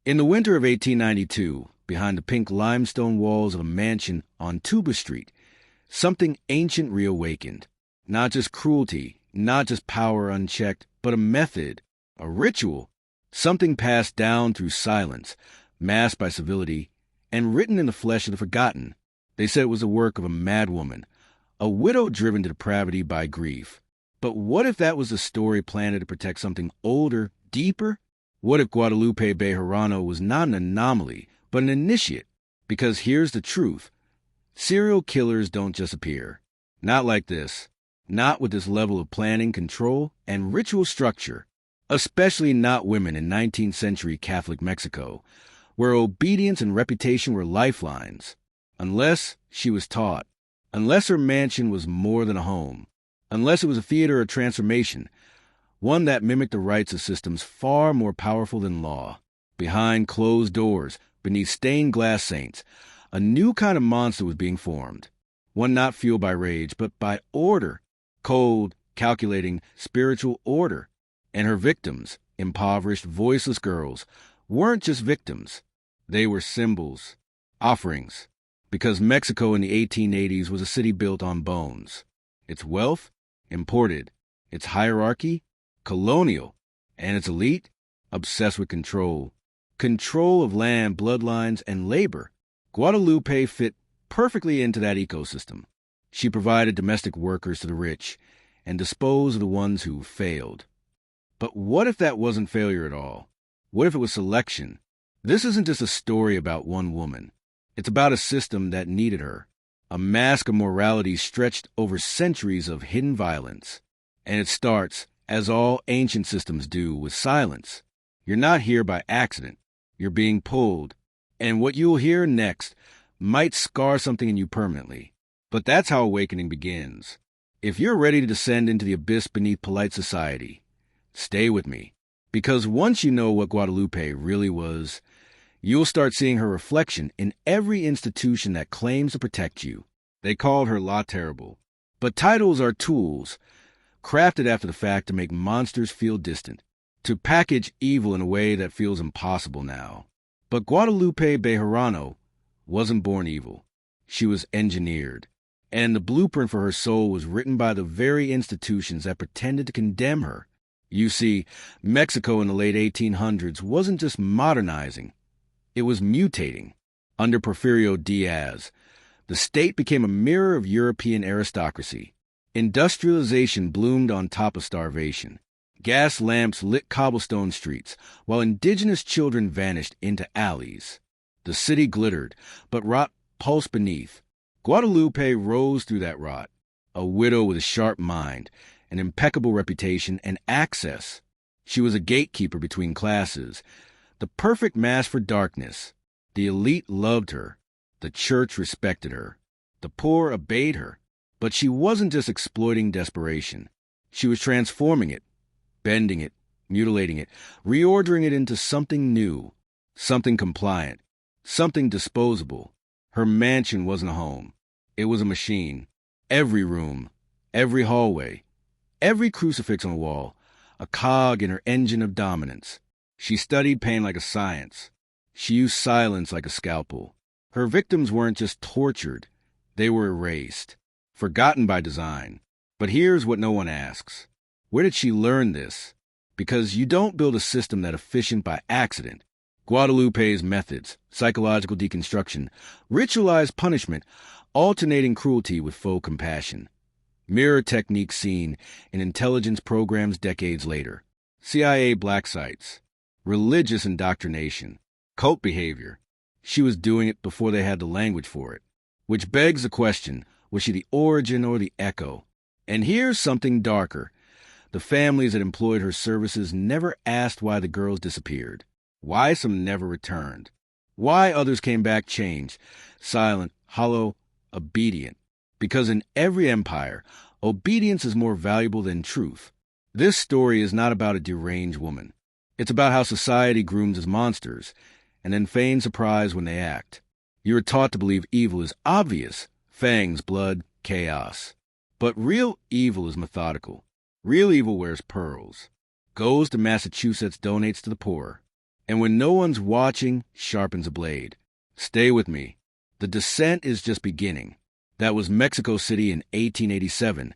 In the winter of 1892, behind the pink limestone walls of a mansion on Tuba Street, something ancient reawakened. Not just cruelty, not just power unchecked, but a method, a ritual, something passed down through silence, masked by civility, and written in the flesh of the forgotten. They said it was the work of a madwoman, a widow driven to depravity by grief. But what if that was a story planted to protect something older, deeper? What if Guadalupe Bejarano was not an anomaly, but an initiate? Because here's the truth. Serial killers don't just appear. Not like this. Not with this level of planning, control, and ritual structure. Especially not women in 19th century Catholic Mexico, where obedience and reputation were lifelines. Unless she was taught. Unless her mansion was more than a home. Unless it was a theater of transformation. One that mimicked the rites of systems far more powerful than law. Behind closed doors, beneath stained glass saints, a new kind of monster was being formed. One not fueled by rage, but by order. Cold, calculating, spiritual order. And her victims, impoverished, voiceless girls, weren't just victims. They were symbols, offerings. Because Mexico in the 1880s was a city built on bones. Its wealth, imported. Its hierarchy, colonial. And its elite, obsessed with control. Control of land, bloodlines, and labor. Guadalupe fit perfectly into that ecosystem. She provided domestic workers to the rich and disposed of the ones who failed. But what if that wasn't failure at all? What if it was selection? This isn't just a story about one woman. It's about a system that needed her. A mask of morality stretched over centuries of hidden violence. And it starts, as all ancient systems do, with silence. You're not here by accident. You're being pulled. And what you'll hear next might scar something in you permanently. But that's how awakening begins. If you're ready to descend into the abyss beneath polite society, stay with me. Because once you know what Guadalupe really was, you'll start seeing her reflection in every institution that claims to protect you. They called her La Terrible. But titles are tools, crafted after the fact to make monsters feel distant, to package evil in a way that feels impossible now. But Guadalupe Bejarano wasn't born evil. She was engineered. And the blueprint for her soul was written by the very institutions that pretended to condemn her. You see, Mexico in the late 1800s wasn't just modernizing. It was mutating. Under Porfirio Diaz, the state became a mirror of European aristocracy. Industrialization bloomed on top of starvation. Gas lamps lit cobblestone streets, while indigenous children vanished into alleys. The city glittered, but rot pulsed beneath. Guadalupe rose through that rot, a widow with a sharp mind, an impeccable reputation, and access. She was a gatekeeper between classes, the perfect mask for darkness. The elite loved her. The church respected her. The poor obeyed her. But she wasn't just exploiting desperation. She was transforming it, bending it, mutilating it, reordering it into something new, something compliant, something disposable. Her mansion wasn't a home. It was a machine. Every room, every hallway, every crucifix on the wall, a cog in her engine of dominance. She studied pain like a science. She used silence like a scalpel. Her victims weren't just tortured. They were erased, forgotten by design. But here's what no one asks. Where did she learn this? Because you don't build a system that efficient by accident. Guadalupe's methods, psychological deconstruction, ritualized punishment, alternating cruelty with faux compassion. Mirror techniques seen in intelligence programs decades later. CIA black sites, religious indoctrination, cult behavior. She was doing it before they had the language for it. Which begs the question, was she the origin or the echo? And here's something darker. The families that employed her services never asked why the girls disappeared. Why some never returned. Why others came back changed, silent, hollow, obedient. Because in every empire, obedience is more valuable than truth. This story is not about a deranged woman. It's about how society grooms as monsters, and then feigns surprise when they act. You are taught to believe evil is obvious. Fangs, blood, chaos. But real evil is methodical. Real evil wears pearls. Goes to Massachusetts, donates to the poor. And when no one's watching, sharpens a blade. Stay with me. The descent is just beginning. That was Mexico City in 1887,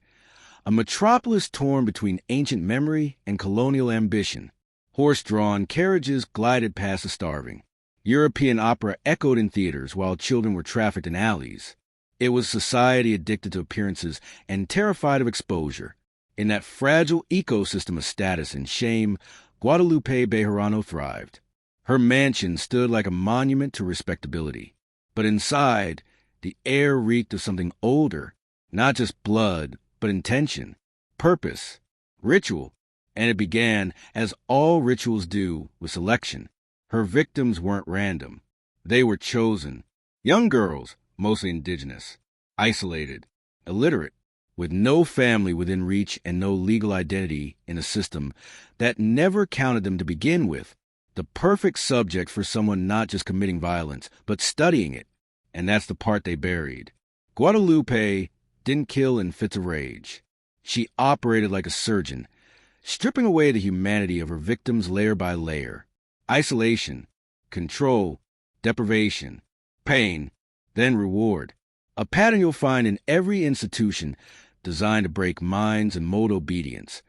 a metropolis torn between ancient memory and colonial ambition. Horse-drawn carriages glided past the starving. European opera echoed in theaters while children were trafficked in alleys. It was society addicted to appearances and terrified of exposure. In that fragile ecosystem of status and shame, Guadalupe Bejarano thrived. Her mansion stood like a monument to respectability. But inside, the air reeked of something older, not just blood, but intention, purpose, ritual. And it began, as all rituals do, with selection. Her victims weren't random. They were chosen. Young girls, mostly indigenous, isolated, illiterate, with no family within reach and no legal identity in a system that never counted them to begin with. The perfect subject for someone not just committing violence, but studying it. And that's the part they buried. Guadalupe didn't kill in fits of rage. She operated like a surgeon, stripping away the humanity of her victims layer by layer. Isolation, control, deprivation, pain, then reward. A pattern you'll find in every institution designed to break minds and mold obedience.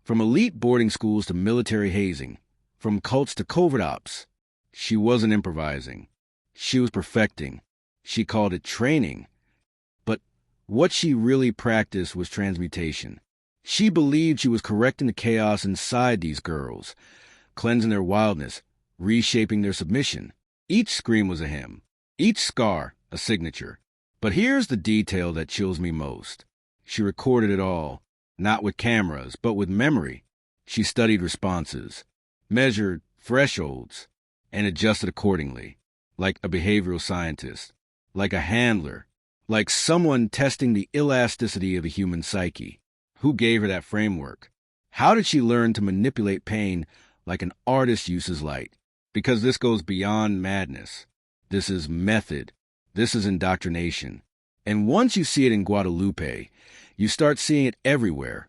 From elite boarding schools to military hazing, from cults to covert ops. She wasn't improvising. She was perfecting. She called it training. But what she really practiced was transmutation. She believed she was correcting the chaos inside these girls, cleansing their wildness, reshaping their submission. Each scream was a hymn, each scar a signature. But here's the detail that chills me most. She recorded it all, not with cameras, but with memory. She studied responses, measured thresholds, and adjusted accordingly, like a behavioral scientist, like a handler, like someone testing the elasticity of the human psyche. Who gave her that framework? How did she learn to manipulate pain like an artist uses light? Because this goes beyond madness. This is method. This is indoctrination. And once you see it in Guadalupe, you start seeing it everywhere.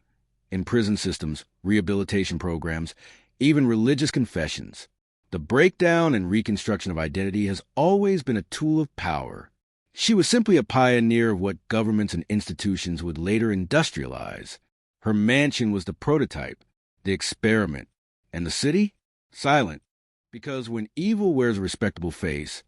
In prison systems, rehabilitation programs, even religious confessions. The breakdown and reconstruction of identity has always been a tool of power. She was simply a pioneer of what governments and institutions would later industrialize. Her mansion was the prototype, the experiment. And the city? Silent. Because when evil wears a respectable face,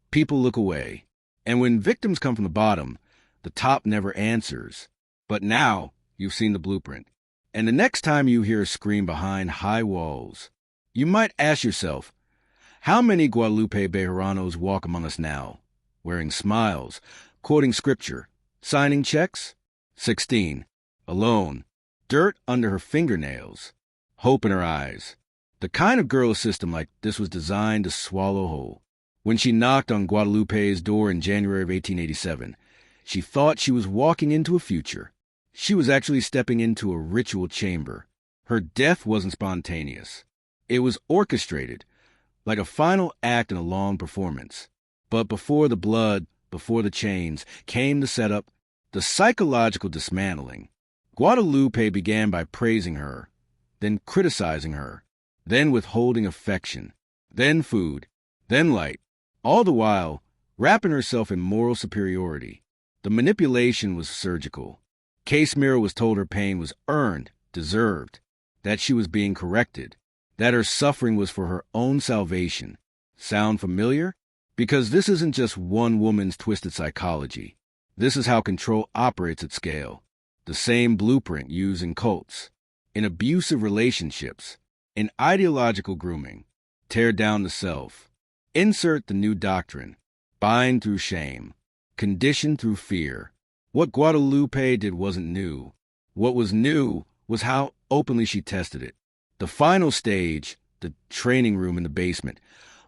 people look away. And when victims come from the bottom, the top never answers. But now, you've seen the blueprint. And the next time you hear a scream behind high walls, you might ask yourself, how many Guadalupe Bejaranos walk among us now, wearing smiles, quoting scripture, signing checks? 16. Alone. Dirt under her fingernails. Hope in her eyes. The kind of girl system like this was designed to swallow whole. When she knocked on Guadalupe's door in January of 1887, she thought she was walking into a future. She was actually stepping into a ritual chamber. Her death wasn't spontaneous. It was orchestrated, like a final act in a long performance. But before the blood, before the chains, came the setup, the psychological dismantling. Guadalupe began by praising her, then criticizing her, then withholding affection, then food, then light, all the while wrapping herself in moral superiority. The manipulation was surgical. Case Mira was told her pain was earned, deserved, that she was being corrected, that her suffering was for her own salvation. Sound familiar? Because this isn't just one woman's twisted psychology. This is how control operates at scale. The same blueprint used in cults, in abusive relationships, in ideological grooming. Tear down the self. Insert the new doctrine. Bind through shame. Condition through fear. What Guadalupe did wasn't new. What was new was how openly she tested it. The final stage, the training room in the basement,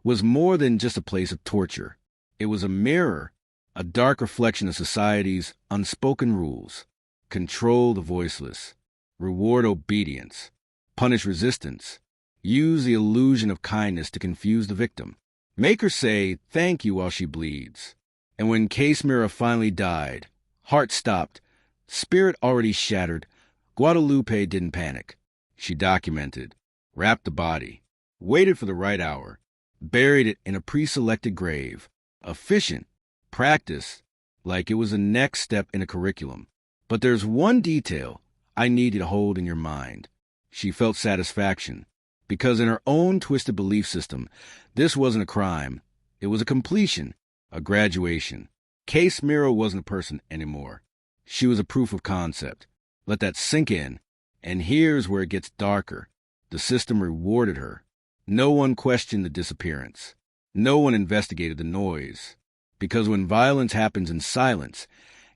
was more than just a place of torture. It was a mirror, a dark reflection of society's unspoken rules. Control the voiceless. Reward obedience. Punish resistance. Use the illusion of kindness to confuse the victim. Make her say thank you while she bleeds. And when Case Mira finally died, heart stopped, spirit already shattered, Guadalupe didn't panic. She documented, wrapped the body, waited for the right hour, buried it in a pre-selected grave. Efficient, practice, like it was the next step in a curriculum. But there's one detail I need you to hold in your mind. She felt satisfaction, because in her own twisted belief system, this wasn't a crime. It was a completion, a graduation. Case Miro wasn't a person anymore. She was a proof of concept. Let that sink in. And here's where it gets darker. The system rewarded her. No one questioned the disappearance. No one investigated the noise. Because when violence happens in silence,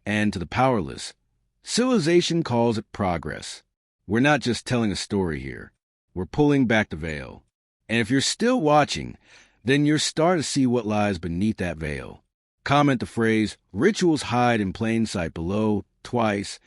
and to the powerless, civilization calls it progress. We're not just telling a story here. We're pulling back the veil. And if you're still watching, then you're starting to see what lies beneath that veil. Comment the phrase, "Rituals hide in plain sight" below twice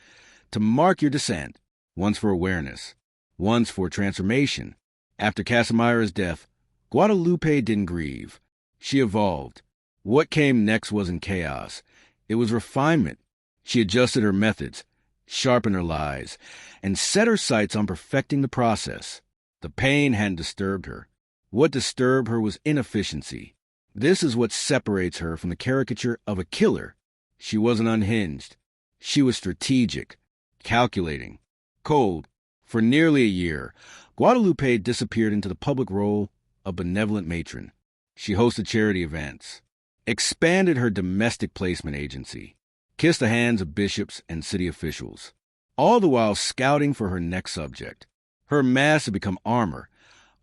to mark your descent. Once for awareness, once for transformation. After Casamira's death, Guadalupe didn't grieve. She evolved. What came next wasn't chaos. It was refinement. She adjusted her methods, sharpened her lies, and set her sights on perfecting the process. The pain hadn't disturbed her. What disturbed her was inefficiency. This is what separates her from the caricature of a killer. She wasn't unhinged. She was strategic, calculating, cold. For nearly a year, Guadalupe disappeared into the public role of benevolent matron. She hosted charity events, expanded her domestic placement agency, kissed the hands of bishops and city officials, all the while scouting for her next subject. Her mask had become armor,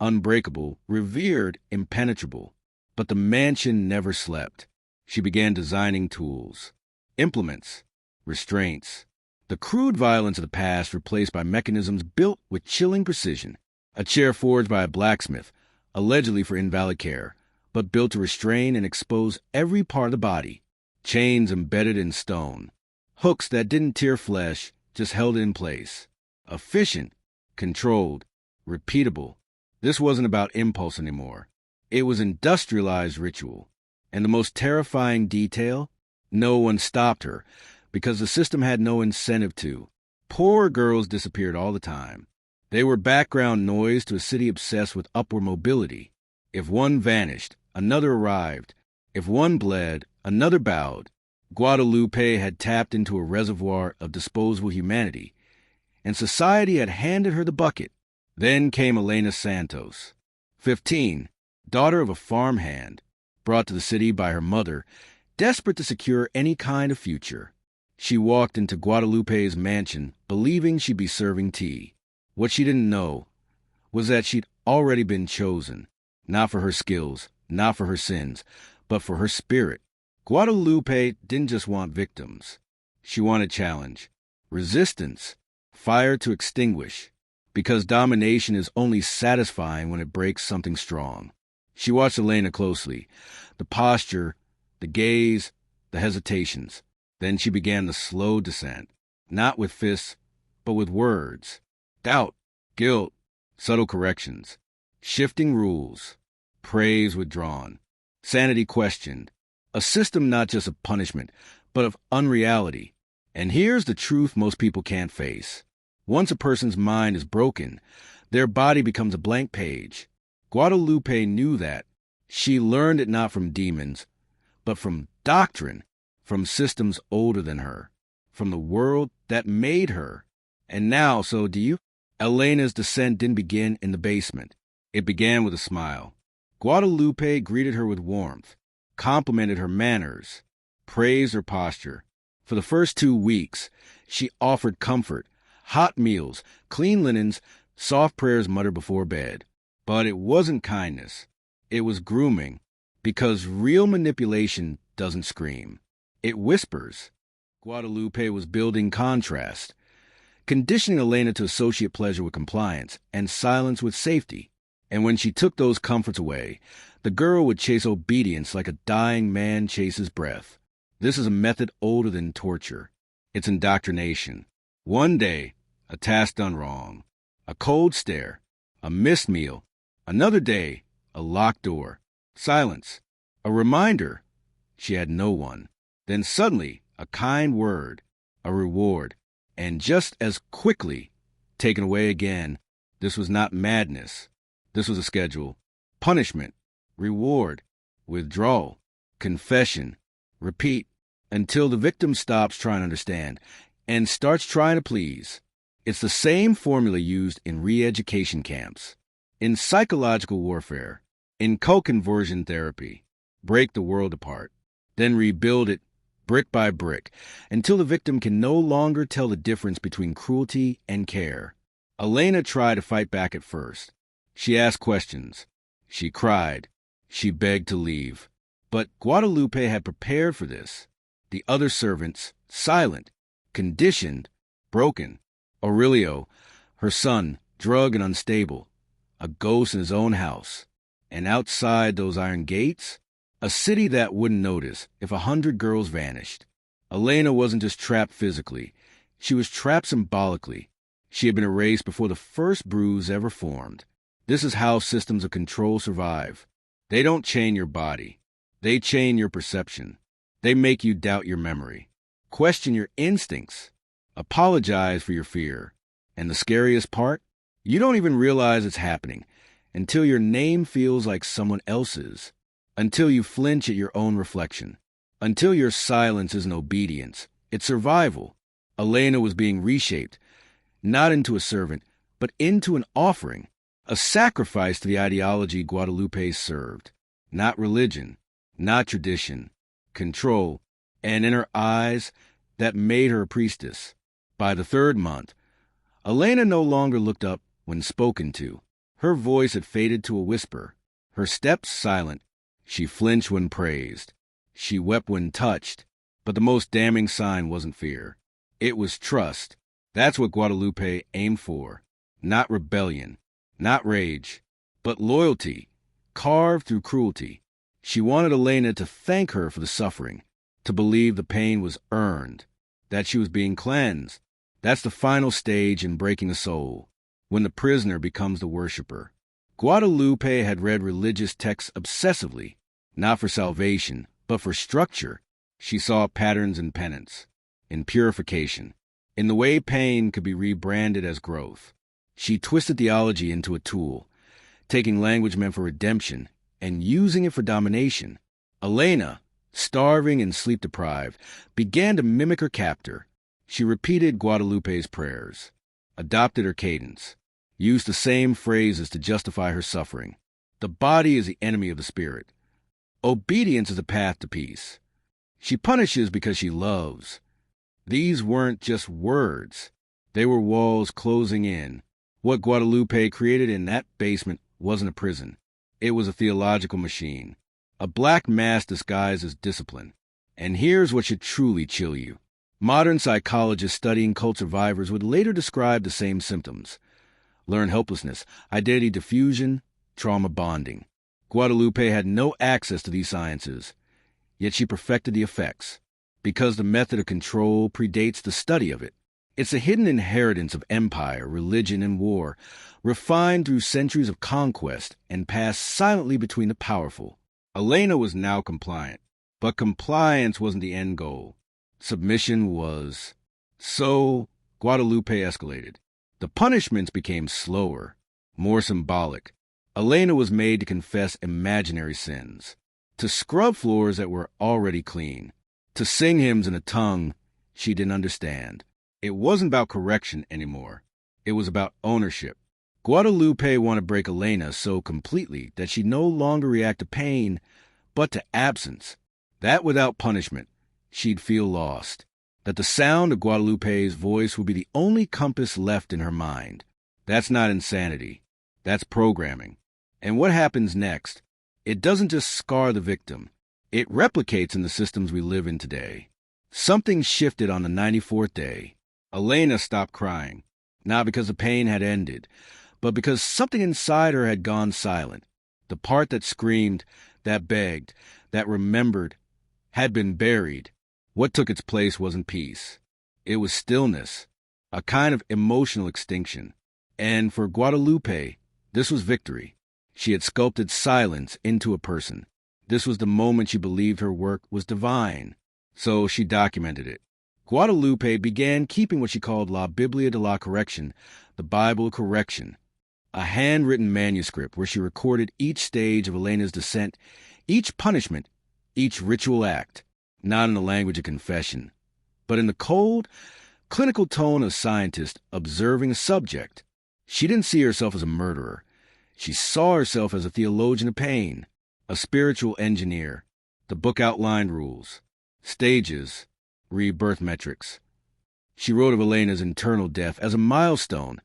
unbreakable, revered, impenetrable. But the mansion never slept. She began designing tools, implements, restraints. The crude violence of the past replaced by mechanisms built with chilling precision. A chair forged by a blacksmith, allegedly for invalid care, but built to restrain and expose every part of the body. Chains embedded in stone. Hooks that didn't tear flesh, just held it in place. Efficient, controlled, repeatable. This wasn't about impulse anymore. It was industrialized ritual. And the most terrifying detail? No one stopped her, because the system had no incentive to. Poor girls disappeared all the time. They were background noise to a city obsessed with upward mobility. If one vanished, another arrived. If one bled, another bowed. Guadalupe had tapped into a reservoir of disposable humanity, and society had handed her the bucket. Then came Elena Santos, 15, daughter of a farmhand, brought to the city by her mother, desperate to secure any kind of future. She walked into Guadalupe's mansion, believing she'd be serving tea. What she didn't know was that she'd already been chosen, not for her skills, not for her sins, but for her spirit. Guadalupe didn't just want victims. She wanted challenge, resistance, fire to extinguish, because domination is only satisfying when it breaks something strong. She watched Elena closely, the posture, the gaze, the hesitations. Then she began the slow descent, not with fists, but with words. Doubt, guilt, subtle corrections, shifting rules, praise withdrawn, sanity questioned, a system not just of punishment, but of unreality. And here's the truth most people can't face. Once a person's mind is broken, their body becomes a blank page. Guadalupe knew that. She learned it not from demons, but from doctrine, from systems older than her, from the world that made her. And now, so do you? Elena's descent didn't begin in the basement. It began with a smile. Guadalupe greeted her with warmth, complimented her manners, praised her posture. For the first 2 weeks, she offered comfort, hot meals, clean linens, soft prayers muttered before bed. But it wasn't kindness. It was grooming, because real manipulation doesn't scream. It whispers. Guadalupe was building contrast, conditioning Elena to associate pleasure with compliance and silence with safety. And when she took those comforts away, the girl would chase obedience like a dying man chases breath. This is a method older than torture. It's indoctrination. One day, a task done wrong, a cold stare, a missed meal. Another day, a locked door, silence, a reminder she had no one. Then suddenly, a kind word, a reward, and just as quickly taken away again. This was not madness. This was a schedule. punishment, reward, withdrawal, confession, repeat, until the victim stops trying to understand and starts trying to please. It's the same formula used in re-education camps, in psychological warfare, in co-conversion therapy. Break the world apart, then rebuild it brick by brick, until the victim can no longer tell the difference between cruelty and care. Elena tried to fight back at first. She asked questions. She cried. She begged to leave. But Guadalupe had prepared for this. The other servants, silent, conditioned, broken. Aurelio, her son, drugged and unstable, a ghost in his own house. And outside those iron gates, a city that wouldn't notice if 100 girls vanished. Elena wasn't just trapped physically. She was trapped symbolically. She had been erased before the first bruise ever formed. This is how systems of control survive. They don't chain your body. They chain your perception. They make you doubt your memory, question your instincts, apologize for your fear. And the scariest part? You don't even realize it's happening until your name feels like someone else's. Until you flinch at your own reflection. Until your silence isn't obedience, it's survival. Elena was being reshaped, not into a servant, but into an offering, a sacrifice to the ideology Guadalupe served. Not religion, not tradition, control, and in her eyes, that made her a priestess. By the third month, Elena no longer looked up when spoken to. Her voice had faded to a whisper, her steps silent. She flinched when praised. She wept when touched. But the most damning sign wasn't fear. It was trust. That's what Guadalupe aimed for. Not rebellion, not rage, but loyalty, carved through cruelty. She wanted Elena to thank her for the suffering, to believe the pain was earned, that she was being cleansed. That's the final stage in breaking the soul, when the prisoner becomes the worshiper. Guadalupe had read religious texts obsessively, not for salvation, but for structure. She saw patterns in penance, in purification, in the way pain could be rebranded as growth. She twisted theology into a tool, taking language meant for redemption and using it for domination. Elena, starving and sleep-deprived, began to mimic her captor. She repeated Guadalupe's prayers, adopted her cadence, used the same phrases to justify her suffering. The body is the enemy of the spirit. Obedience is the path to peace. She punishes because she loves. These weren't just words. They were walls closing in. What Guadalupe created in that basement wasn't a prison. It was a theological machine, a black mass disguised as discipline. And here's what should truly chill you. Modern psychologists studying cult survivors would later describe the same symptoms. Learned helplessness, identity diffusion, trauma bonding. Guadalupe had no access to these sciences, yet she perfected the effects, because the method of control predates the study of it. It's a hidden inheritance of empire, religion, and war, refined through centuries of conquest and passed silently between the powerful. Elena was now compliant, but compliance wasn't the end goal. Submission was. So Guadalupe escalated. The punishments became slower, more symbolic. Elena was made to confess imaginary sins, to scrub floors that were already clean, to sing hymns in a tongue she didn't understand. It wasn't about correction anymore. It was about ownership. Guadalupe wanted to break Elena so completely that she no longer react to pain, but to absence. That without punishment, she'd feel lost. That the sound of Guadalupe's voice would be the only compass left in her mind. That's not insanity. That's programming. And what happens next? It doesn't just scar the victim. It replicates in the systems we live in today. Something shifted on the 94th day. Elena stopped crying, not because the pain had ended, but because something inside her had gone silent. The part that screamed, that begged, that remembered, had been buried. What took its place wasn't peace. It was stillness, a kind of emotional extinction. And for Guadalupe, this was victory. She had sculpted silence into a person. This was the moment she believed her work was divine. So she documented it. Guadalupe began keeping what she called La Biblia de la Correction, the Bible of Correction. a handwritten manuscript where she recorded each stage of Elena's descent, each punishment, each ritual act, not in the language of confession, but in the cold, clinical tone of a scientist observing a subject. She didn't see herself as a murderer. She saw herself as a theologian of pain, a spiritual engineer. The book outlined rules, stages, rebirth metrics. She wrote of Elena's internal death as a milestone,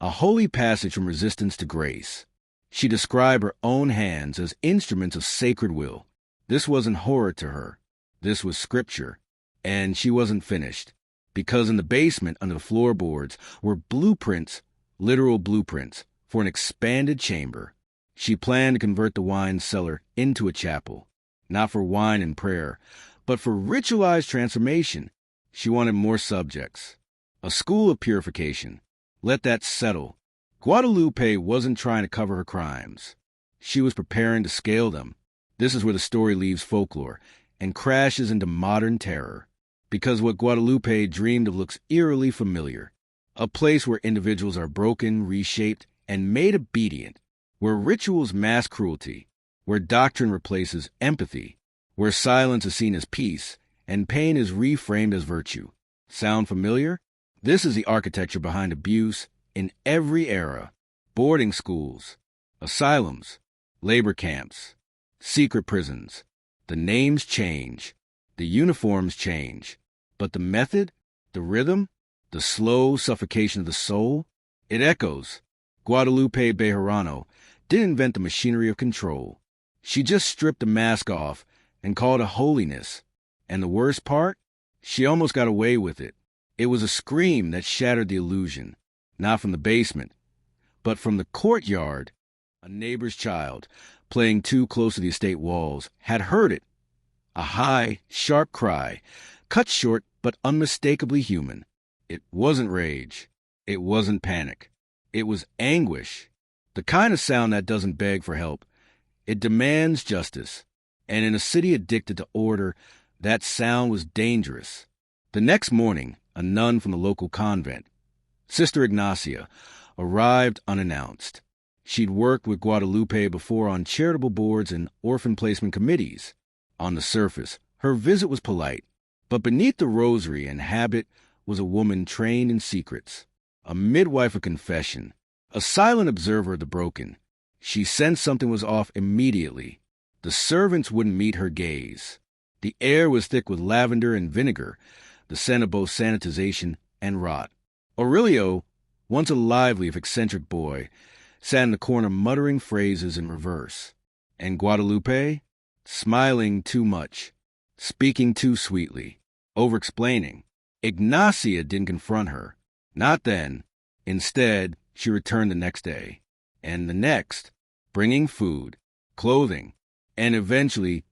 a holy passage from resistance to grace. She described her own hands as instruments of sacred will. This wasn't horror to her. This was scripture. And she wasn't finished, because in the basement under the floorboards were blueprints, literal blueprints, for an expanded chamber. She planned to convert the wine cellar into a chapel, not for wine and prayer, but for ritualized transformation. She wanted more subjects, a school of purification. Let that settle. Guadalupe wasn't trying to cover her crimes. She was preparing to scale them. This is where the story leaves folklore and crashes into modern terror, because what Guadalupe dreamed of looks eerily familiar. A place where individuals are broken, reshaped, and made obedient, where rituals mask cruelty, where doctrine replaces empathy, where silence is seen as peace, and pain is reframed as virtue. Sound familiar? This is the architecture behind abuse in every era. Boarding schools, asylums, labor camps, secret prisons. The names change, the uniforms change, but the method, the rhythm, the slow suffocation of the soul, it echoes. Guadalupe Bejarano didn't invent the machinery of control. She just stripped the mask off and called it holiness. And the worst part? She almost got away with it. It was a scream that shattered the illusion, not from the basement, but from the courtyard. A neighbor's child, playing too close to the estate walls, had heard it. A high, sharp cry, cut short but unmistakably human. It wasn't rage. It wasn't panic. It was anguish, the kind of sound that doesn't beg for help. It demands justice. And in a city addicted to order, that sound was dangerous. The next morning, a nun from the local convent, Sister Ignacia, arrived unannounced. She'd worked with Guadalupe before on charitable boards and orphan placement committees. On the surface, her visit was polite, but beneath the rosary and habit was a woman trained in secrets, a midwife of confession, a silent observer of the broken. She sensed something was off immediately. The servants wouldn't meet her gaze. The air was thick with lavender and vinegar, the scent of both sanitization and rot. Aurelio, once a lively if eccentric boy, sat in the corner muttering phrases in reverse. And Guadalupe, smiling too much, speaking too sweetly, over-explaining. Ignacia didn't confront her. Not then. Instead, she returned the next day, and the next, bringing food, clothing, and eventually,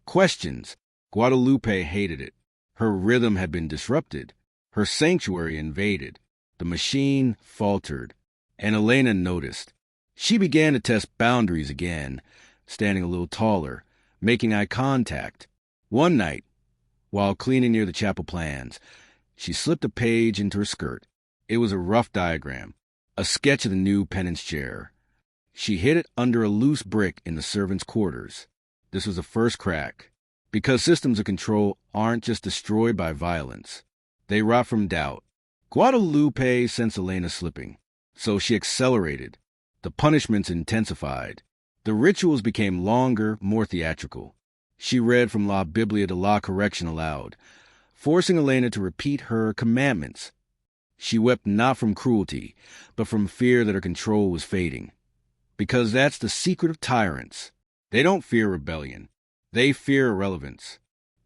questions. Guadalupe hated it. Her rhythm had been disrupted, her sanctuary invaded. The machine faltered, and Elena noticed. She began to test boundaries again, standing a little taller, making eye contact. One night, while cleaning near the chapel plans, she slipped a page into her skirt. It was a rough diagram, a sketch of the new penance chair. She hid it under a loose brick in the servants' quarters. This was the first crack, because systems of control aren't just destroyed by violence. They rot from doubt. Guadalupe sensed Elena slipping, so she accelerated. The punishments intensified. The rituals became longer, more theatrical. She read from La Biblia de la Correction aloud, forcing Elena to repeat her commandments. She wept not from cruelty, but from fear that her control was fading. Because that's the secret of tyrants. They don't fear rebellion. They fear irrelevance.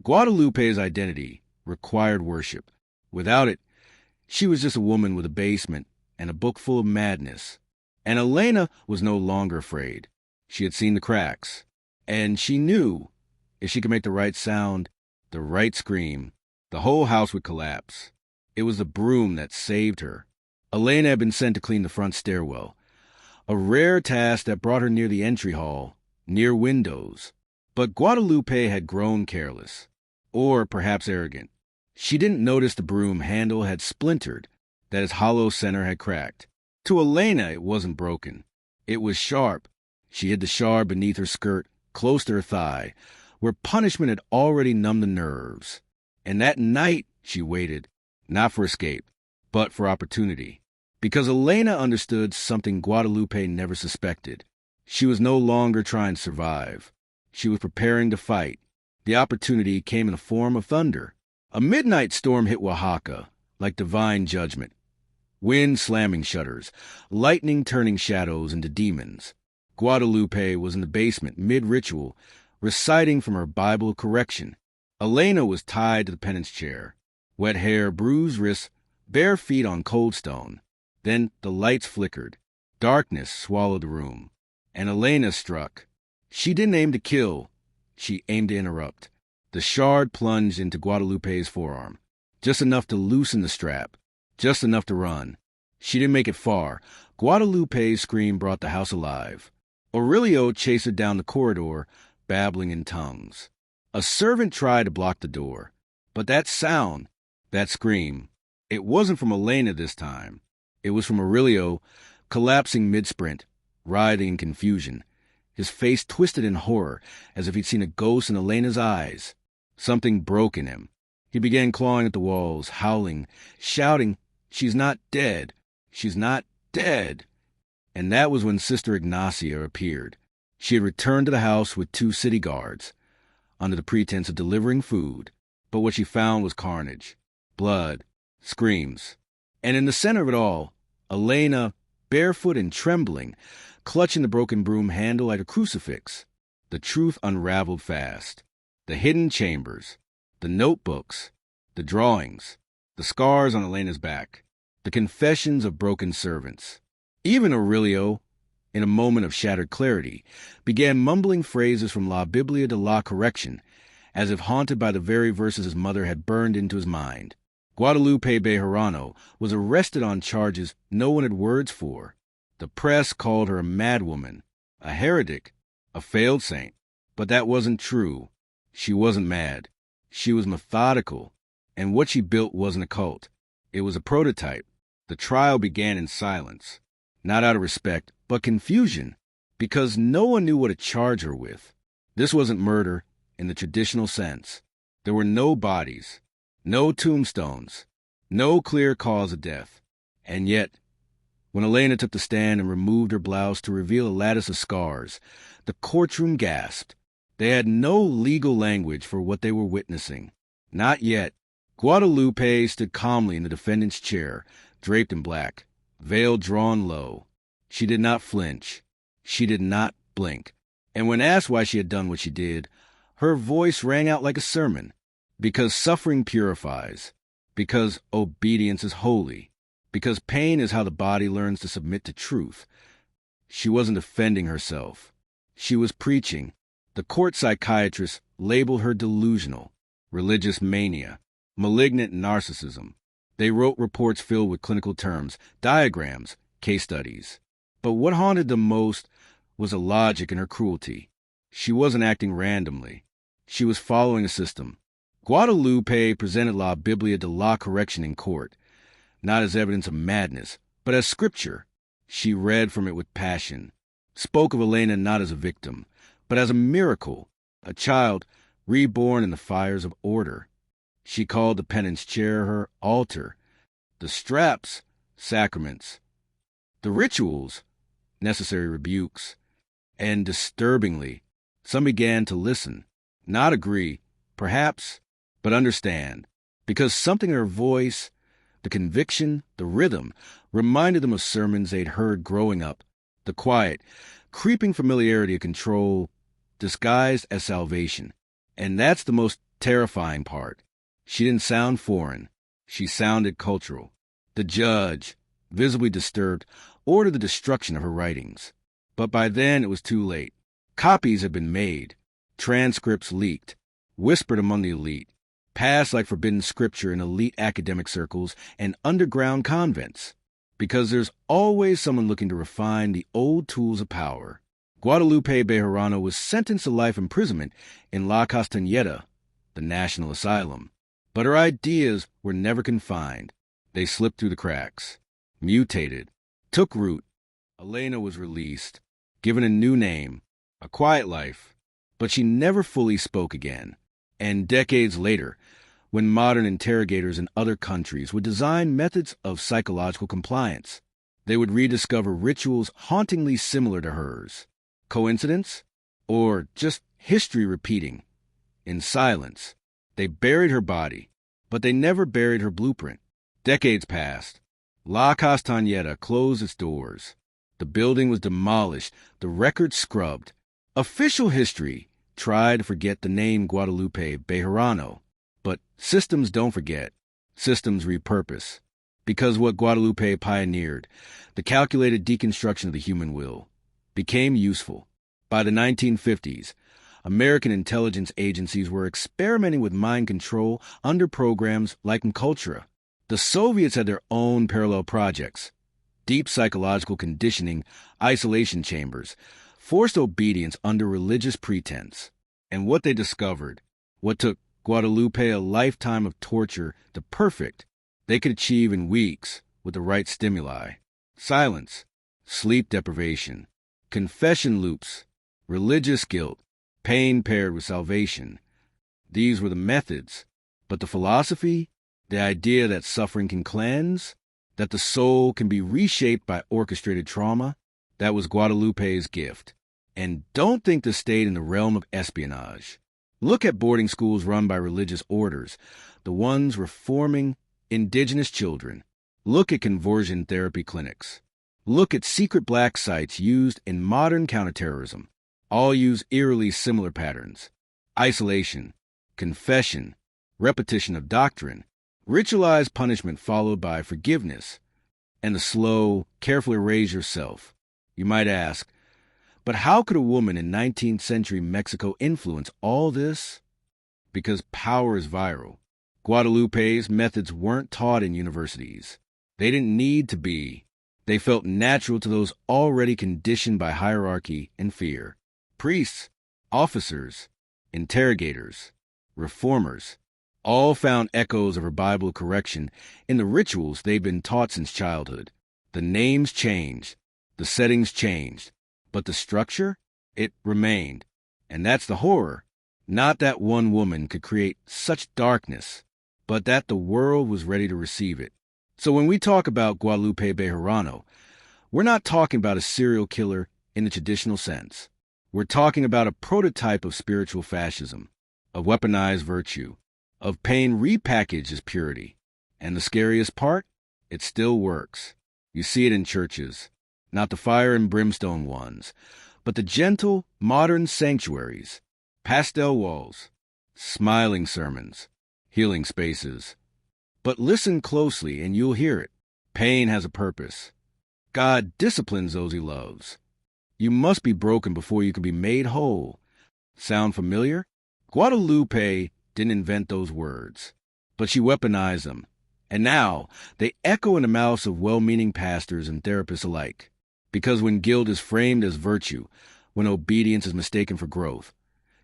Guadalupe's identity required worship. Without it, she was just a woman with a basement and a book full of madness. And Elena was no longer afraid. She had seen the cracks. And she knew if she could make the right sound, the right scream, the whole house would collapse. It was the broom that saved her. Elena had been sent to clean the front stairwell, a rare task that brought her near the entry hall, near windows. But Guadalupe had grown careless, or perhaps arrogant. She didn't notice the broom handle had splintered, that its hollow center had cracked. To Elena, it wasn't broken. It was sharp. She hid the shard beneath her skirt, close to her thigh, where punishment had already numbed the nerves. And that night she waited, not for escape, but for opportunity. Because Elena understood something Guadalupe never suspected. She was no longer trying to survive. She was preparing to fight. The opportunity came in the form of thunder. A midnight storm hit Oaxaca, like divine judgment. Wind slamming shutters, lightning turning shadows into demons. Guadalupe was in the basement, mid-ritual, reciting from her Bible of correction. Elena was tied to the penance chair. Wet hair, bruised wrists, bare feet on cold stone. Then the lights flickered. Darkness swallowed the room. And Elena struck. She didn't aim to kill. She aimed to interrupt. The shard plunged into Guadalupe's forearm. Just enough to loosen the strap. Just enough to run. She didn't make it far. Guadalupe's scream brought the house alive. Aurelio chased her down the corridor, babbling in tongues. A servant tried to block the door. But that sound, that scream, it wasn't from Elena this time. It was from Aurelio, collapsing mid-sprint, writhing in confusion. His face twisted in horror, as if he'd seen a ghost in Elena's eyes. Something broke in him. He began clawing at the walls, howling, shouting, "She's not dead! She's not dead!" And that was when Sister Ignacia appeared. She had returned to the house with 2 city guards, under the pretense of delivering food. But what she found was carnage, blood, screams. And in the center of it all, Elena, barefoot and trembling, clutching the broken broom handle like a crucifix. The truth unraveled fast. The hidden chambers, the notebooks, the drawings, the scars on Elena's back, the confessions of broken servants. Even Aurelio, in a moment of shattered clarity, began mumbling phrases from La Biblia de la Correction, as if haunted by the very verses his mother had burned into his mind. Guadalupe Bejarano was arrested on charges no one had words for. The press called her a madwoman, a heretic, a failed saint. But that wasn't true. She wasn't mad. She was methodical. And what she built wasn't a cult. It was a prototype. The trial began in silence. Not out of respect, but confusion. Because no one knew what to charge her with. This wasn't murder in the traditional sense. There were no bodies, no tombstones, no clear cause of death. And yet, when Elena took the stand and removed her blouse to reveal a lattice of scars, the courtroom gasped. They had no legal language for what they were witnessing. Not yet. Guadalupe stood calmly in the defendant's chair, draped in black, veil drawn low. She did not flinch. She did not blink. And when asked why she had done what she did, her voice rang out like a sermon. Because suffering purifies. Because obedience is holy. Because pain is how the body learns to submit to truth. She wasn't defending herself. She was preaching. The court psychiatrists labeled her delusional, religious mania, malignant narcissism. They wrote reports filled with clinical terms, diagrams, case studies. But what haunted them most was the logic in her cruelty. She wasn't acting randomly. She was following a system. Guadalupe presented La Biblia de la Correction in court, not as evidence of madness, but as scripture. She read from it with passion, spoke of Elena not as a victim, but as a miracle, a child reborn in the fires of order. She called the penance chair her altar, the straps sacraments, the rituals necessary rebukes, and disturbingly, some began to listen, not agree, perhaps, but understand, because something in her voice, the conviction, the rhythm, reminded them of sermons they'd heard growing up, the quiet, creeping familiarity of control, disguised as salvation. And that's the most terrifying part. She didn't sound foreign. She sounded cultural. The judge, visibly disturbed, ordered the destruction of her writings. But by then it was too late. Copies had been made, transcripts leaked, whispered among the elite, passed like forbidden scripture in elite academic circles and underground convents. Because there's always someone looking to refine the old tools of power. Guadalupe Bejarano was sentenced to life imprisonment in La Castañeda, the National Asylum. But her ideas were never confined. They slipped through the cracks, mutated, took root, Elena was released, given a new name, a quiet life, but she never fully spoke again. And decades later, when modern interrogators in other countries would design methods of psychological compliance, they would rediscover rituals hauntingly similar to hers. Coincidence? Or just history repeating? In silence, they buried her body, but they never buried her blueprint. Decades passed. La Castañeda closed its doors. The building was demolished, the records scrubbed. Official history tried to forget the name Guadalupe Bejarano, but systems don't forget. Systems repurpose. Because what Guadalupe pioneered, the calculated deconstruction of the human will, became useful. By the 1950s, American intelligence agencies were experimenting with mind control under programs like Encultura. The Soviets had their own parallel projects: deep psychological conditioning, isolation chambers, forced obedience under religious pretense. And what they discovered, what took Guadalupe a lifetime of torture to perfect, they could achieve in weeks with the right stimuli. Silence, sleep deprivation, confession loops, religious guilt, pain paired with salvation. These were the methods, but the philosophy, the idea that suffering can cleanse, that the soul can be reshaped by orchestrated trauma, that was Guadalupe's gift. And don't think this stayed in the realm of espionage. Look at boarding schools run by religious orders, the ones reforming indigenous children. Look at conversion therapy clinics. Look at secret black sites used in modern counterterrorism. All use eerily similar patterns: isolation, confession, repetition of doctrine, ritualized punishment followed by forgiveness, and the slow, careful erase yourself. You might ask, but how could a woman in 19th century Mexico influence all this? Because power is viral. Guadalupe's methods weren't taught in universities. They didn't need to be. They felt natural to those already conditioned by hierarchy and fear. Priests, officers, interrogators, reformers, all found echoes of her Bible correction in the rituals they'd been taught since childhood. The names changed, the settings changed, but the structure, it remained. And that's the horror. Not that one woman could create such darkness, but that the world was ready to receive it. So when we talk about Guadalupe Bejarano, we're not talking about a serial killer in the traditional sense. We're talking about a prototype of spiritual fascism, of weaponized virtue, of pain repackaged as purity. And the scariest part? It still works. You see it in churches, not the fire and brimstone ones, but the gentle, modern sanctuaries, pastel walls, smiling sermons, healing spaces. But listen closely and you'll hear it. Pain has a purpose. God disciplines those he loves. You must be broken before you can be made whole. Sound familiar? Guadalupe didn't invent those words, but she weaponized them. And now they echo in the mouths of well-meaning pastors and therapists alike. Because when guilt is framed as virtue, when obedience is mistaken for growth,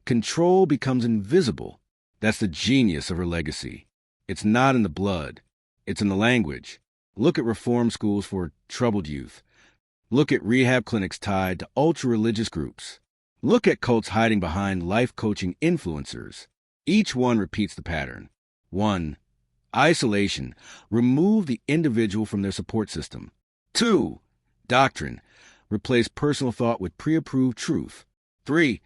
control becomes invisible. That's the genius of her legacy. It's not in the blood. It's in the language. Look at reform schools for troubled youth. Look at rehab clinics tied to ultra-religious groups. Look at cults hiding behind life coaching influencers. Each one repeats the pattern. 1. Isolation. Remove the individual from their support system. 2. Doctrine. Replace personal thought with pre-approved truth. 3.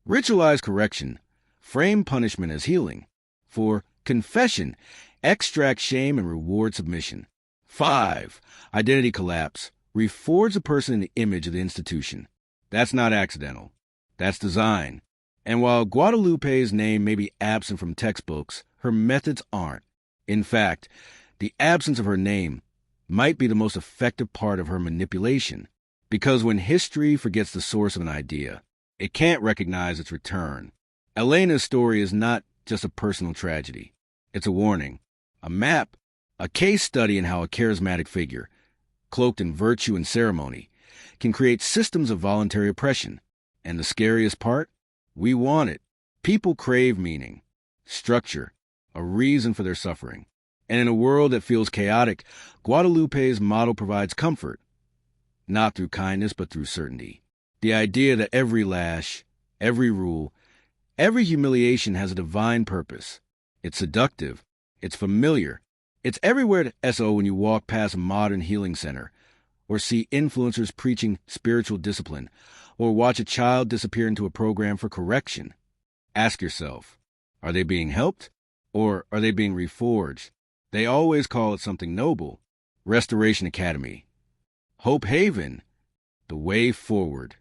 Ritualize correction. Frame punishment as healing. 4. Confession. Extract shame and reward submission. 5. Identity collapse. Reforge a person in the image of the institution. That's not accidental. That's design. And while Guadalupe's name may be absent from textbooks, her methods aren't. In fact, the absence of her name might be the most effective part of her manipulation. Because when history forgets the source of an idea, it can't recognize its return. Elena's story is not just a personal tragedy. It's a warning, a map, a case study in how a charismatic figure, cloaked in virtue and ceremony, can create systems of voluntary oppression. And the scariest part? We want it. People crave meaning, structure, a reason for their suffering. And in a world that feels chaotic, Guadalupe's model provides comfort. not through kindness but through certainty. The idea that every lash, every rule, every humiliation has a divine purpose. It's seductive. It's familiar. It's everywhere to SO when you walk past a modern healing center, or see influencers preaching spiritual discipline, or watch a child disappear into a program for correction. Ask yourself, are they being helped, or are they being reforged? They always call it something noble. Restoration Academy. Hope Haven. The Way Forward.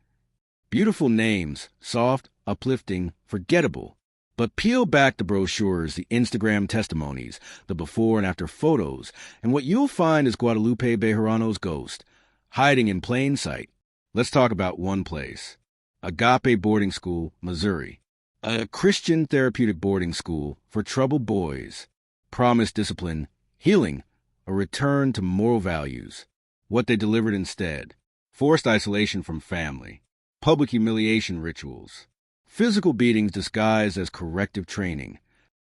Beautiful names, soft, uplifting, forgettable. But peel back the brochures, the Instagram testimonies, the before and after photos, and what you'll find is Guadalupe Bejarano's ghost, hiding in plain sight. Let's talk about one place. Agape Boarding School, Missouri. A Christian therapeutic boarding school for troubled boys. Promised discipline, healing, a return to moral values. What they delivered instead: forced isolation from family, public humiliation rituals, physical beatings disguised as corrective training,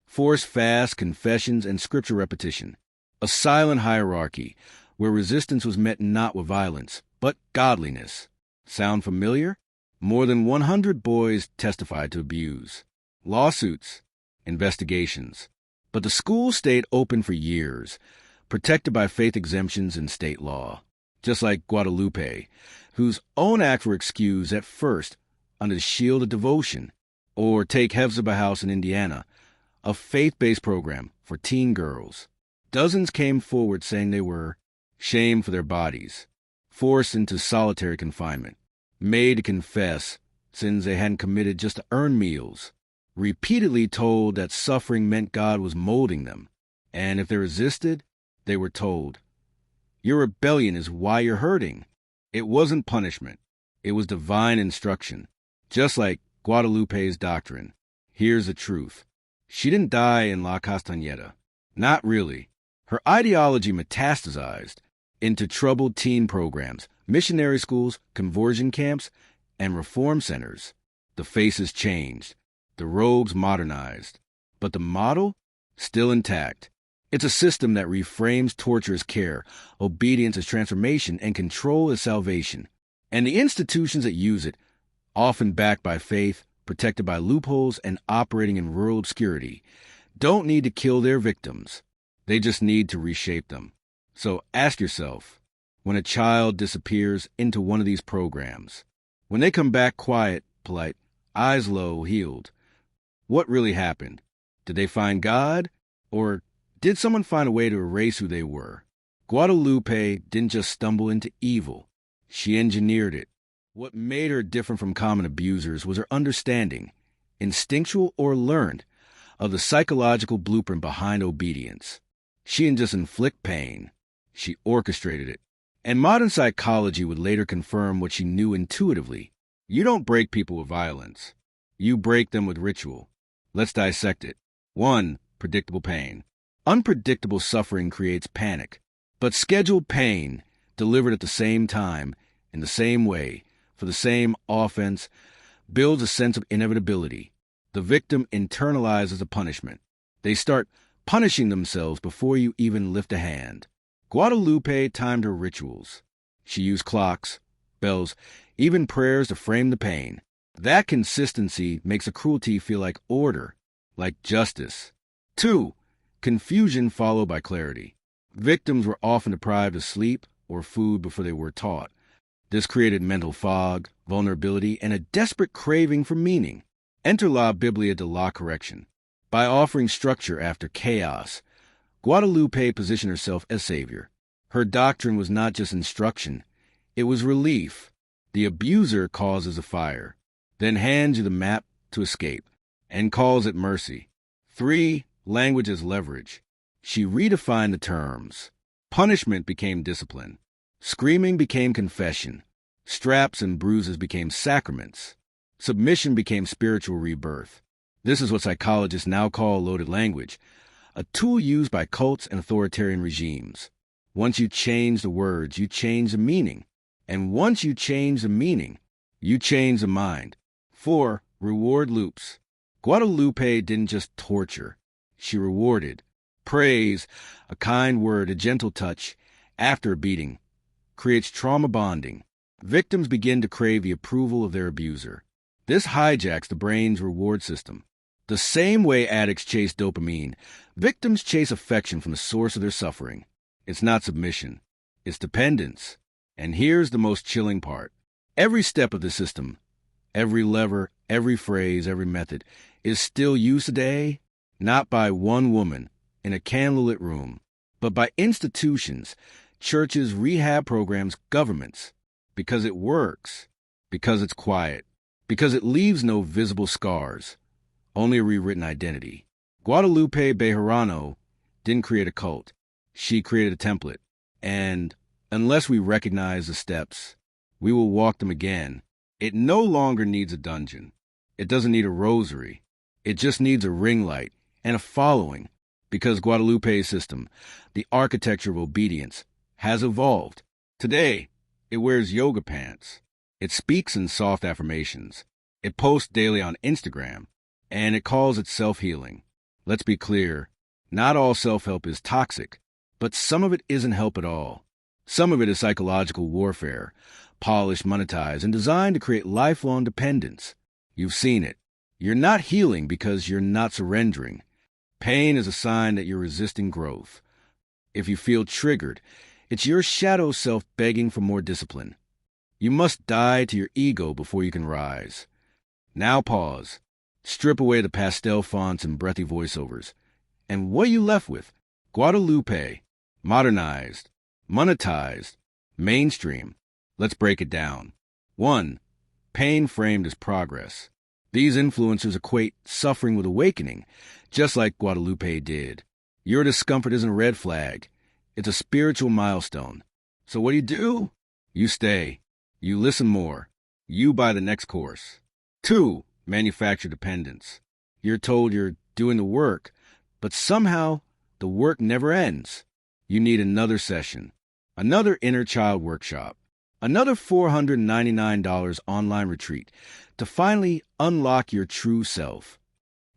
forced fasts, confessions, and scripture repetition. A silent hierarchy where resistance was met not with violence, but godliness. Sound familiar? More than 100 boys testified to abuse. Lawsuits, investigations. But the school stayed open for years, protected by faith exemptions in state law. Just like Guadalupe, whose own acts were excused at first under the shield of devotion. Or take Hephzibah House in Indiana, a faith-based program for teen girls. Dozens came forward saying they were shamed for their bodies, forced into solitary confinement, made to confess sins they hadn't committed just to earn meals, repeatedly told that suffering meant God was molding them, and if they resisted, they were told, "Your rebellion is why you're hurting." It wasn't punishment. It was divine instruction. Just like Guadalupe's doctrine. Here's the truth. She didn't die in La Castañeda. Not really. Her ideology metastasized into troubled teen programs, missionary schools, conversion camps, and reform centers. The faces changed. The robes modernized. But the model? Still intact. It's a system that reframes torture as care, obedience as transformation, and control as salvation. And the institutions that use it, often backed by faith, protected by loopholes, and operating in rural obscurity, don't need to kill their victims. They just need to reshape them. So ask yourself, when a child disappears into one of these programs, when they come back quiet, polite, eyes low, healed, what really happened? Did they find God? Or did someone find a way to erase who they were? Guadalupe didn't just stumble into evil. She engineered it. What made her different from common abusers was her understanding, instinctual or learned, of the psychological blueprint behind obedience. She didn't just inflict pain. She orchestrated it. And modern psychology would later confirm what she knew intuitively. You don't break people with violence. You break them with ritual. Let's dissect it. 1. Predictable pain. Unpredictable suffering creates panic. But scheduled pain, delivered at the same time, in the same way, for the same offense, builds a sense of inevitability. The victim internalizes the punishment. They start punishing themselves before you even lift a hand. Guadalupe timed her rituals. She used clocks, bells, even prayers to frame the pain. That consistency makes a cruelty feel like order, like justice. 2. Confusion followed by clarity. Victims were often deprived of sleep or food before they were taught. This created mental fog, vulnerability, and a desperate craving for meaning. Enter La Biblia de la Correction. By offering structure after chaos, Guadalupe positioned herself as savior. Her doctrine was not just instruction, it was relief. The abuser causes a fire, then hands you the map to escape, and calls it mercy. 3. Language as leverage. She redefined the terms. Punishment became discipline. Screaming became confession. Straps and bruises became sacraments. Submission became spiritual rebirth. This is what psychologists now call loaded language, a tool used by cults and authoritarian regimes. Once you change the words, you change the meaning. And once you change the meaning, you change the mind. 4. Reward loops. Guadalupe didn't just torture. She rewarded. Praise, a kind word, a gentle touch, after a beating, creates trauma bonding. Victims begin to crave the approval of their abuser. This hijacks the brain's reward system. The same way addicts chase dopamine, victims chase affection from the source of their suffering. It's not submission. It's dependence. And here's the most chilling part. Every step of the system, every lever, every phrase, every method, is still used today, not by one woman in a candlelit room, but by institutions, churches, rehab programs, governments, because it works, because it's quiet, because it leaves no visible scars, only a rewritten identity. Guadalupe Bejarano didn't create a cult. She created a template. And unless we recognize the steps, we will walk them again. It no longer needs a dungeon. It doesn't need a rosary. It just needs a ring light and a following, because Guadalupe's system, the architecture of obedience, has evolved. Today, it wears yoga pants. It speaks in soft affirmations. It posts daily on Instagram, and it calls it self-healing. Let's be clear, not all self-help is toxic, but some of it isn't help at all. Some of it is psychological warfare, polished, monetized, and designed to create lifelong dependence. You've seen it. You're not healing because you're not surrendering. Pain is a sign that you're resisting growth. If you feel triggered, it's your shadow self begging for more discipline. You must die to your ego before you can rise. Now pause. Strip away the pastel fonts and breathy voiceovers. And what are you left with? Guadalupe. Modernized. Monetized. Mainstream. Let's break it down. 1. Pain framed as progress. These influencers equate suffering with awakening, just like Guadalupe did. Your discomfort isn't a red flag. It's a spiritual milestone. So what do? You stay. You listen more. You buy the next course. 2. Manufactured dependence. You're told you're doing the work, but somehow the work never ends. You need another session, another inner child workshop, another $499 online retreat to finally unlock your true self.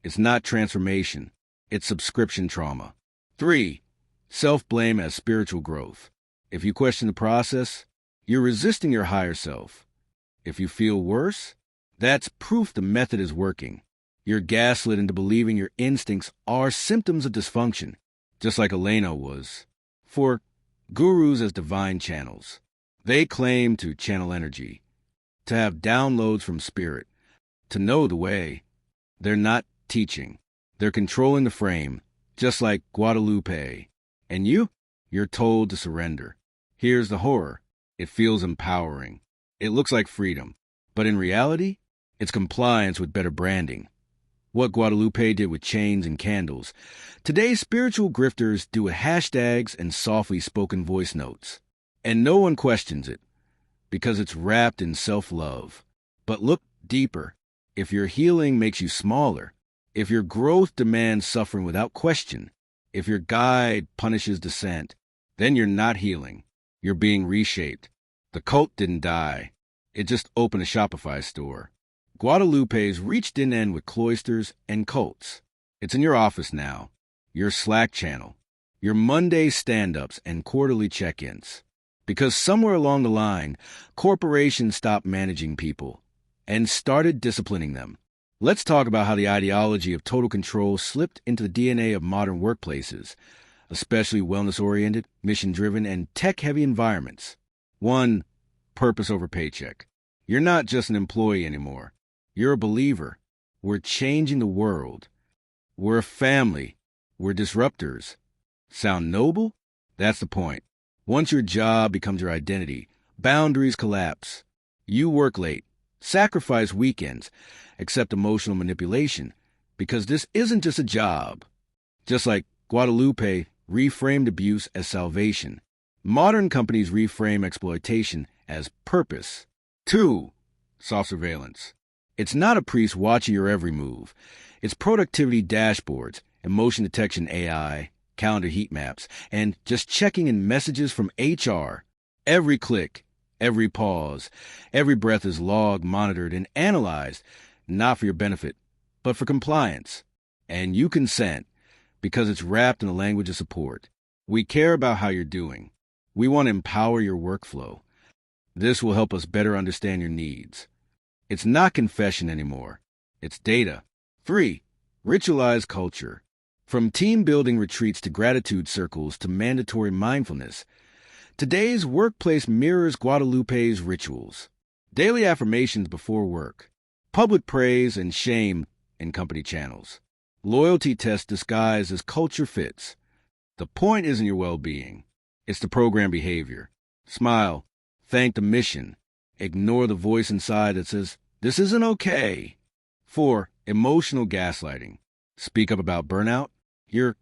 It's not transformation. It's subscription trauma. 3. Self-blame as spiritual growth. If you question the process, you're resisting your higher self. If you feel worse, that's proof the method is working. You're gaslit into believing your instincts are symptoms of dysfunction, just like Elena was. For gurus as divine channels, they claim to channel energy, to have downloads from spirit, to know the way. They're not teaching. They're controlling the frame, just like Guadalupe. And you're told to surrender. Here's the horror. It feels empowering. It looks like freedom. But in reality, it's compliance with better branding. What Guadalupe did with chains and candles, today's spiritual grifters do with hashtags and softly spoken voice notes. And no one questions it, because it's wrapped in self-love. But look deeper. If your healing makes you smaller, if your growth demands suffering without question, if your guide punishes dissent, then you're not healing. You're being reshaped. The cult didn't die. It just opened a Shopify store. Guadalupe's reach didn't end with cloisters and cults. It's in your office now, your Slack channel, your Monday stand-ups and quarterly check-ins. Because somewhere along the line, corporations stopped managing people and started disciplining them. Let's talk about how the ideology of total control slipped into the DNA of modern workplaces, especially wellness-oriented, mission-driven, and tech-heavy environments. 1. Purpose over paycheck. You're not just an employee anymore. You're a believer. We're changing the world. We're a family. We're disruptors. Sound noble? That's the point. Once your job becomes your identity, boundaries collapse. You work late, sacrifice weekends, accept emotional manipulation, because this isn't just a job. Just like Guadalupe reframed abuse as salvation, modern companies reframe exploitation as purpose. 2. Soft surveillance. It's not a priest watching your every move. It's productivity dashboards, emotion detection AI, calendar heat maps, and just checking in messages from HR. Every click, every pause, every breath is logged, monitored, and analyzed, not for your benefit, but for compliance. And you consent, because it's wrapped in the language of support. We care about how you're doing. We want to empower your workflow. This will help us better understand your needs. It's not confession anymore. It's data. 3. Ritualized culture. From team-building retreats to gratitude circles to mandatory mindfulness, today's workplace mirrors Guadalupe's rituals. Daily affirmations before work, public praise and shame in company channels, loyalty tests disguised as culture fits. The point isn't your well-being. It's the program behavior. Smile, thank the mission, ignore the voice inside that says, this isn't okay. 4. Emotional gaslighting. Speak up about burnout. You're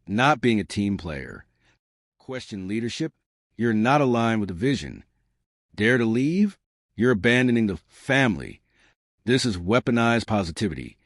not being a team player. Question leadership. You're not aligned with the vision. Dare to leave. You're abandoning the family. This is weaponized positivity,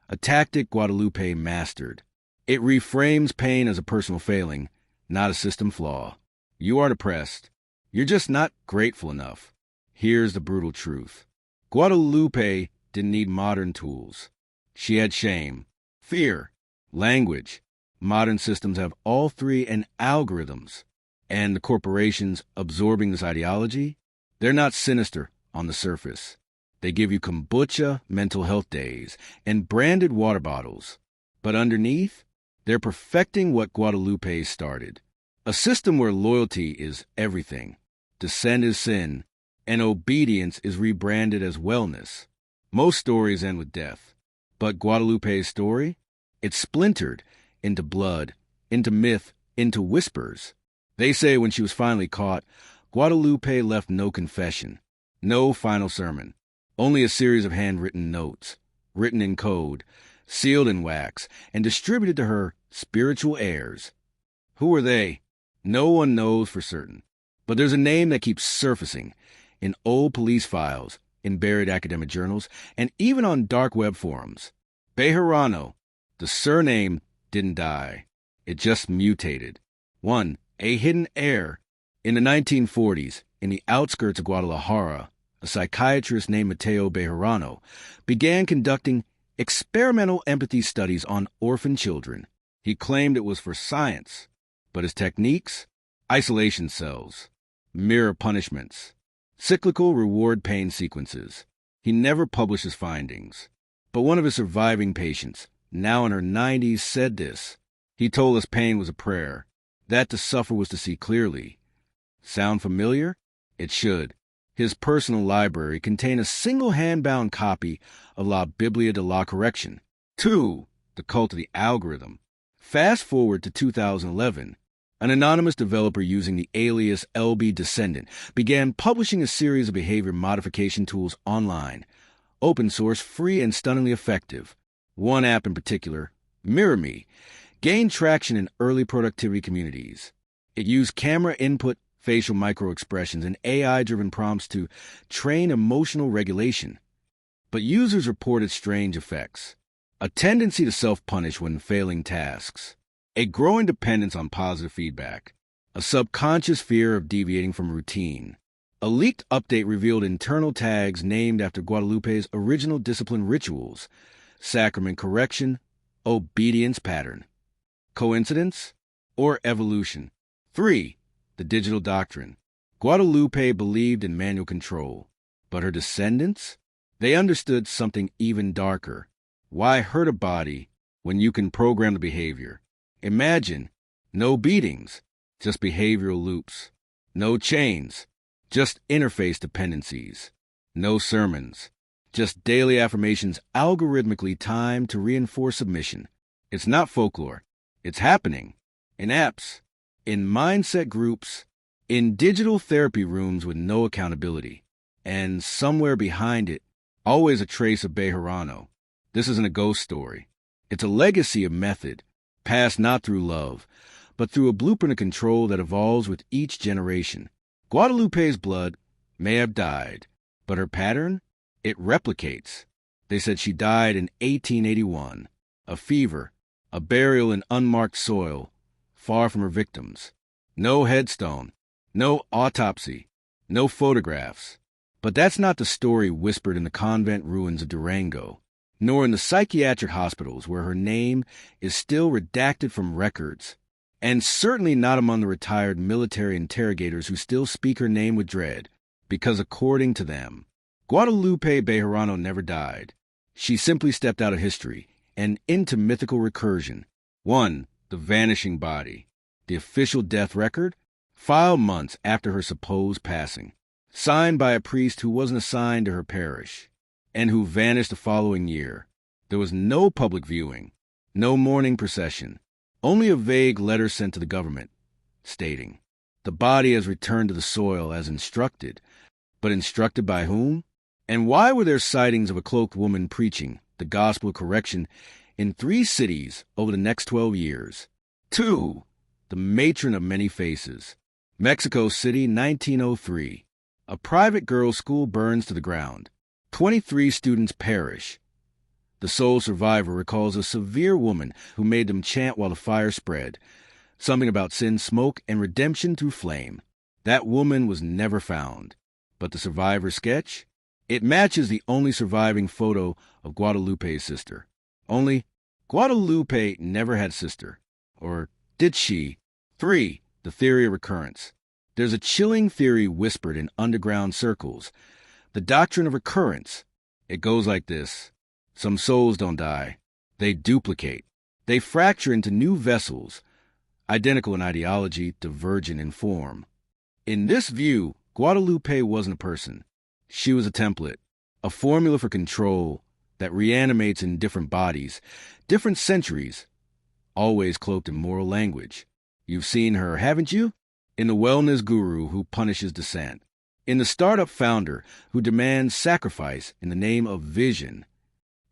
a tactic Guadalupe mastered. It reframes pain as a personal failing, not a system flaw. You are depressed. You're just not grateful enough. Here's the brutal truth. Guadalupe didn't need modern tools. She had shame, fear, language. Modern systems have all three and algorithms. And the corporations absorbing this ideology, they're not sinister on the surface. They give you kombucha mental health days and branded water bottles. But underneath, they're perfecting what Guadalupe started. A system where loyalty is everything, dissent is sin, and obedience is rebranded as wellness. Most stories end with death. But Guadalupe's story? It's splintered into blood, into myth, into whispers. They say when she was finally caught, Guadalupe left no confession, no final sermon, only a series of handwritten notes, written in code, sealed in wax, and distributed to her spiritual heirs. Who are they? No one knows for certain. But there's a name that keeps surfacing in old police files, in buried academic journals, and even on dark web forums. Bejarano. The surname didn't die. It just mutated. 1. A hidden heir. In the 1940s, in the outskirts of Guadalajara, a psychiatrist named Mateo Bejarano began conducting experimental empathy studies on orphan children. He claimed it was for science, but his techniques? Isolation cells, mirror punishments, cyclical reward pain sequences. He never published his findings. But one of his surviving patients, now in her 90s, said this. He told us pain was a prayer, that to suffer was to see clearly. Sound familiar? It should. His personal library contained a single hand-bound copy of La Biblia de la Correction. 2. The Cult of the Algorithm. Fast forward to 2011. An anonymous developer using the alias LB Descendant began publishing a series of behavior modification tools online. Open source, free, and stunningly effective. One app in particular, MirrorMe, gained traction in early productivity communities. It used camera input, facial microexpressions, and AI-driven prompts to train emotional regulation. But users reported strange effects. A tendency to self-punish when failing tasks. A growing dependence on positive feedback. A subconscious fear of deviating from routine. A leaked update revealed internal tags named after Guadalupe's original discipline rituals. Sacrament correction, obedience pattern. Coincidence or evolution? 3. The digital doctrine. Guadalupe believed in manual control, but her descendants? They understood something even darker. Why hurt a body when you can program the behavior? Imagine, no beatings, just behavioral loops. No chains, just interface dependencies. No sermons, just daily affirmations algorithmically timed to reinforce submission. It's not folklore. It's happening. In apps, in mindset groups, in digital therapy rooms with no accountability. And somewhere behind it, always a trace of Bejarano. This isn't a ghost story. It's a legacy of method, passed not through love, but through a blueprint of control that evolves with each generation. Guadalupe's blood may have died, but her pattern, it replicates. They said she died in 1881. A fever, a burial in unmarked soil, far from her victims. No headstone, no autopsy, no photographs. But that's not the story whispered in the convent ruins of Durango, nor in the psychiatric hospitals where her name is still redacted from records. And certainly not among the retired military interrogators who still speak her name with dread, because according to them, Guadalupe Bejarano never died. She simply stepped out of history and into mythical recursion. 1. The vanishing body. The official death record, filed months after her supposed passing, signed by a priest who wasn't assigned to her parish, and who vanished the following year. There was no public viewing, no mourning procession, only a vague letter sent to the government, stating, "The body has returned to the soil as instructed." But instructed by whom? And why were there sightings of a cloaked woman preaching the gospel of correction in 3 cities over the next 12 years? 2. The matron of many faces. Mexico City, 1903. A private girls' school burns to the ground. 23 students perish. The sole survivor recalls a severe woman who made them chant while the fire spread, something about sin, smoke, and redemption through flame. That woman was never found. But the survivor sketch? It matches the only surviving photo of Guadalupe's sister. Only, Guadalupe never had a sister. Or did she? 3. The theory of recurrence. There's a chilling theory whispered in underground circles. The doctrine of recurrence. It goes like this. Some souls don't die. They duplicate. They fracture into new vessels, identical in ideology, divergent in form. In this view, Guadalupe wasn't a person. She was a template, a formula for control that reanimates in different bodies, different centuries, always cloaked in moral language. You've seen her, haven't you? In the wellness guru who punishes dissent, in the startup founder who demands sacrifice in the name of vision,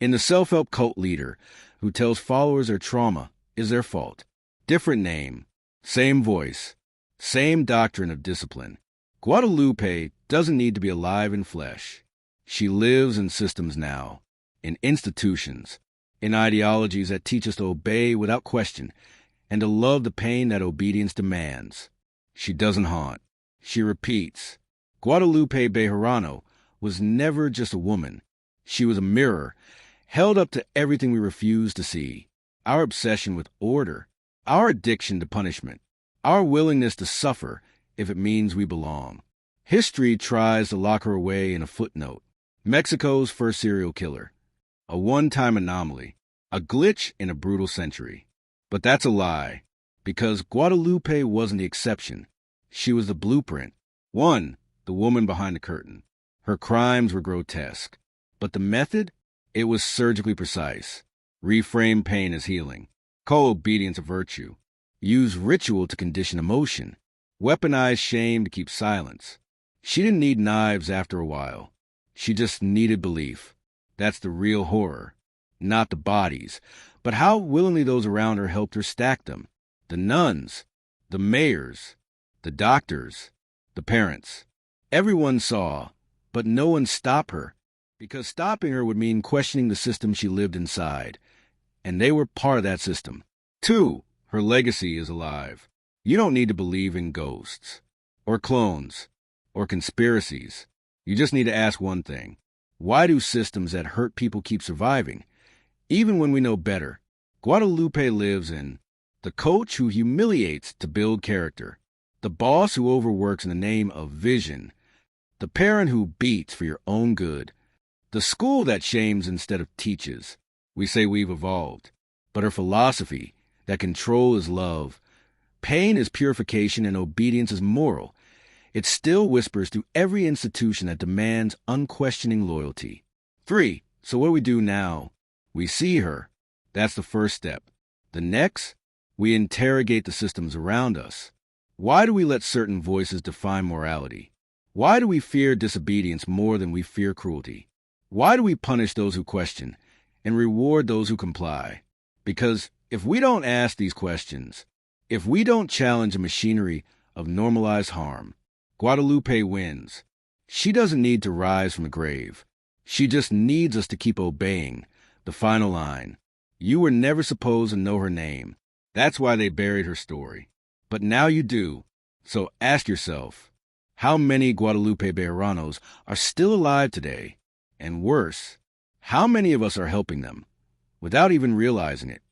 in the self-help cult leader who tells followers their trauma is their fault. Different name, same voice, same doctrine of discipline. Guadalupe doesn't need to be alive in flesh. She lives in systems now, in institutions, in ideologies that teach us to obey without question and to love the pain that obedience demands. She doesn't haunt. She repeats. Guadalupe Bejarano was never just a woman. She was a mirror, held up to everything we refuse to see. Our obsession with order, our addiction to punishment, our willingness to suffer if it means we belong. History tries to lock her away in a footnote. Mexico's first serial killer. A one-time anomaly. A glitch in a brutal century. But that's a lie, because Guadalupe wasn't the exception. She was the blueprint. 1. The woman behind the curtain. Her crimes were grotesque. But the method? It was surgically precise. Reframe pain as healing. Call obedience a virtue. Use ritual to condition emotion. Weaponize shame to keep silence. She didn't need knives after a while. She just needed belief. That's the real horror. Not the bodies, but how willingly those around her helped her stack them. The nuns, the mayors, the doctors, the parents. Everyone saw, but no one stopped her, because stopping her would mean questioning the system she lived inside. And they were part of that system. 2. Her legacy is alive. You don't need to believe in ghosts, or clones, or conspiracies. You just need to ask one thing. Why do systems that hurt people keep surviving, even when we know better? Guadalupe lives in the coach who humiliates to build character, the boss who overworks in the name of vision, the parent who beats for your own good, the school that shames instead of teaches. We say we've evolved, but her philosophy, that control is love, pain is purification, and obedience is moral, it still whispers through every institution that demands unquestioning loyalty. 3. So what do we do now? We see her. That's the first step. The next, we interrogate the systems around us. Why do we let certain voices define morality? Why do we fear disobedience more than we fear cruelty? Why do we punish those who question and reward those who comply? Because if we don't ask these questions, if we don't challenge the machinery of normalized harm, Guadalupe wins. She doesn't need to rise from the grave. She just needs us to keep obeying. The final line. You were never supposed to know her name. That's why they buried her story. But now you do. So ask yourself, how many Guadalupe Bejaranos are still alive today? And worse, how many of us are helping them without even realizing it?